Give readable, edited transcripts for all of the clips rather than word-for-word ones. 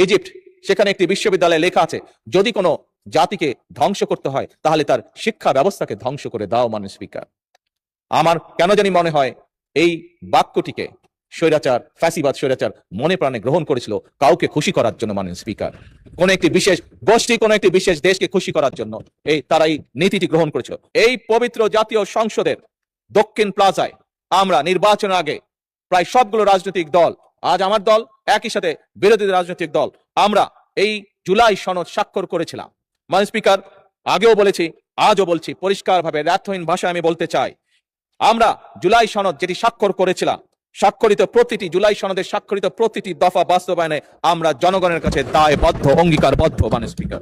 Egypt, সেখানে একটি বিশ্ববিদ্যালয়ে লেখা আছে, যদি কোনো জাতিকে ধ্বংস করতে হয় তাহলে তার শিক্ষা ব্যবস্থাকে ধ্বংস করে দাও। মাননীয় স্পিকার, আমার কেন জানি মনে হয় এই বাক্যটিকে স্বৈরাচার, ফ্যাসিবাদ স্বৈরাচার মনে প্রাণে গ্রহণ করেছিল কাউকে খুশি করার জন্য। মাননীয় স্পিকার, কোন একটি বিশেষ গোষ্ঠী, কোন একটি বিশেষ দেশকে খুশি করার জন্য তারা এই নীতিটি গ্রহণ করেছিল। এই পবিত্র জাতীয় সংসদের দক্ষিণ প্লাজায় আমরা নির্বাচনের আগে প্রায় সবগুলো রাজনৈতিক দল, আজ আমার দল, একই সাথে বিরোধী রাজনৈতিক দল, আমরা এই জুলাই সনদ স্বাক্ষর করেছিলাম। মাননীয় স্পিকার, আগেও বলেছি, আজও বলছি, পরিষ্কারভাবে ব্যর্থহীন ভাষায় আমি বলতে চাই, আমরা জুলাই সনদ যেটি স্বাক্ষর করেছিলাম, স্বাক্ষরিত প্রতিটি জুলাই সনদের স্বাক্ষরিত প্রতিটি দফা বাস্তবায়নে আমরা জনগণের কাছে দায়বদ্ধ, অঙ্গীকারবদ্ধ। মাননীয় স্পিকার,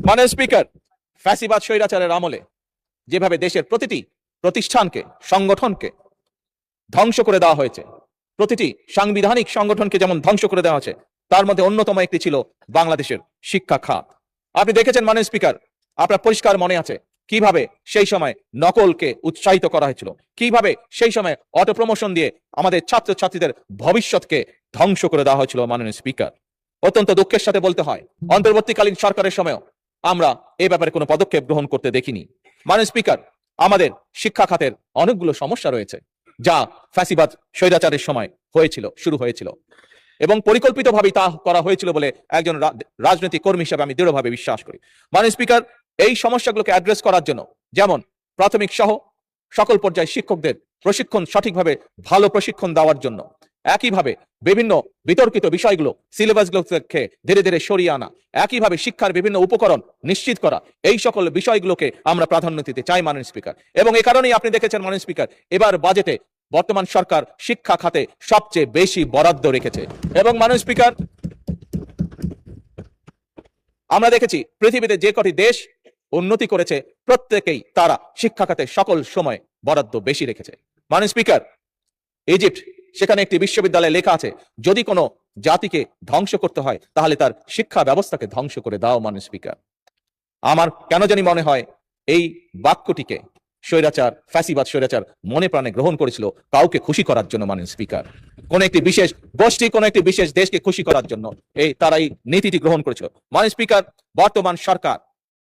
মাননীয় স্পিকার, ফ্যাসিবাদ স্বৈরাচারের আমলে যেভাবে দেশের প্রতিটি প্রতিষ্ঠানকে, সংগঠনকে ধ্বংস করে দেওয়া হয়েছে, প্রতিটি সাংবিধানিক সংগঠনকে যেমন ধ্বংস করে দেওয়া হয়েছে, তার মধ্যে অন্যতম একটি ছিল বাংলাদেশের শিক্ষা খাত। আপনি দেখেছেন মাননীয় স্পিকার, আপনার পরিষ্কার মনে আছে কিভাবে সেই সময় নকলকে উৎসাহিত করা হয়েছিল, কিভাবে সেই সময় অটো প্রমোশন দিয়ে আমাদের ছাত্রছাত্রীদের ভবিষ্যৎকে ধ্বংস করে দেওয়া হয়েছিল। মাননীয় স্পিকার, অত্যন্ত দুঃখের সাথে বলতে হয়, অন্তর্বর্তীকালীন সরকারের সময়ও আমরা এ ব্যাপারে কোনো পদক্ষেপ গ্রহণ করতে দেখিনি। মাননীয় স্পিকার, আমাদের শিক্ষা খাতের অনেকগুলো সমস্যা রয়েছে যা ফ্যাসিবাদ স্বৈরাচারের সময় শুরু হয়েছিল এবং পরিকল্পিতভাবে তা করা হয়েছিল বলে একজন রাজনৈতিক কর্মী হিসেবে আমি দৃঢ়ভাবে বিশ্বাস করি। মাননীয় স্পিকার, এই সমস্যাগুলোকে অ্যাড্রেস করার জন্য যেমন প্রাথমিক সহ সকল পর্যায়ে শিক্ষকদের প্রশিক্ষণ, সঠিকভাবে ভালো প্রশিক্ষণ দেওয়ার জন্য, একইভাবে বিভিন্ন বিতর্কিত বিষয়গুলো সিলেবাসগুলোকে ধীরে ধীরে সরিয়ে আনা, একইভাবে শিক্ষার বিভিন্ন উপকরণ নিশ্চিত করা, এই সকল বিষয়গুলোকে আমরা প্রাধান্য দিতে চাই। মাননীয় স্পিকার, এবং এ কারণেই আপনি দেখেছেন মাননীয় স্পিকার, এবার বাজেটে বর্তমান সরকার শিক্ষা খাতে সবচেয়ে বেশি বরাদ্দ রেখেছে। এবং মাননীয় স্পিকার, আমরা দেখেছি পৃথিবীতে যে কটি দেশ উন্নতি করেছে প্রত্যেকেই তারা শিক্ষা খাতে সকল সময় বরাদ্দ বেশি রেখেছে। মাননীয় স্পিকার, ইজিপ্ট, সেখানে একটি বিশ্ববিদ্যালয়ে লেখা আছে, যদি কোনো জাতিকে ধ্বংস করতে হয় তাহলে তার শিক্ষা ব্যবস্থাকে ধ্বংস করে দাও। মাননীয় স্পিকার, আমার কেন জানি মনে হয় এই বাক্যটিকে স্বৈরাচার, ফ্যাসিবাদ স্বৈরাচার মনে প্রাণে গ্রহণ করেছিল কাউকে খুশি করার জন্য। মাননীয় স্পিকার, কোন একটি বিশেষ গোষ্ঠী, কোন একটি বিশেষ দেশকে খুশি করার জন্য তারা এই নীতিটি গ্রহণ করেছিল। মাননীয় স্পিকার, বর্তমান সরকার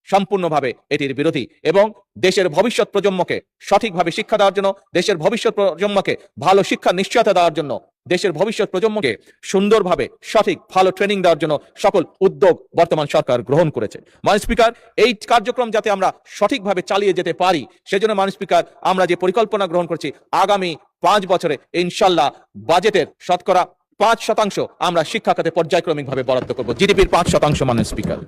সম্পূর্ণভাবে এটির বিরোধী এবং দেশের ভবিষ্যৎ প্রজন্মকে সঠিকভাবে শিক্ষা দেওয়ার জন্য, দেশের ভবিষ্যৎ প্রজন্মকে ভালো শিক্ষা নিশ্চয়তা দেওয়ার জন্য, দেশের ভবিষ্যৎ প্রজন্মকে সুন্দরভাবে সঠিক ভালো ট্রেনিং দেওয়ার জন্য সকল উদ্যোগ বর্তমান সরকার গ্রহণ করেছে। মাননীয় স্পিকার, এই কার্যক্রম যাতে আমরা সঠিকভাবে চালিয়ে যেতে পারি সেজন্য মাননীয় স্পিকার, আমরা যে পরিকল্পনা গ্রহণ করছি, আগামী 5 বছরে ইনশাল্লাহ বাজেটের শতকরা 5% আমরা শিক্ষা খাতে পর্যায়ক্রমিকভাবে বরাদ্দ করব, জিডিপির 5%। মাননীয় স্পিকার।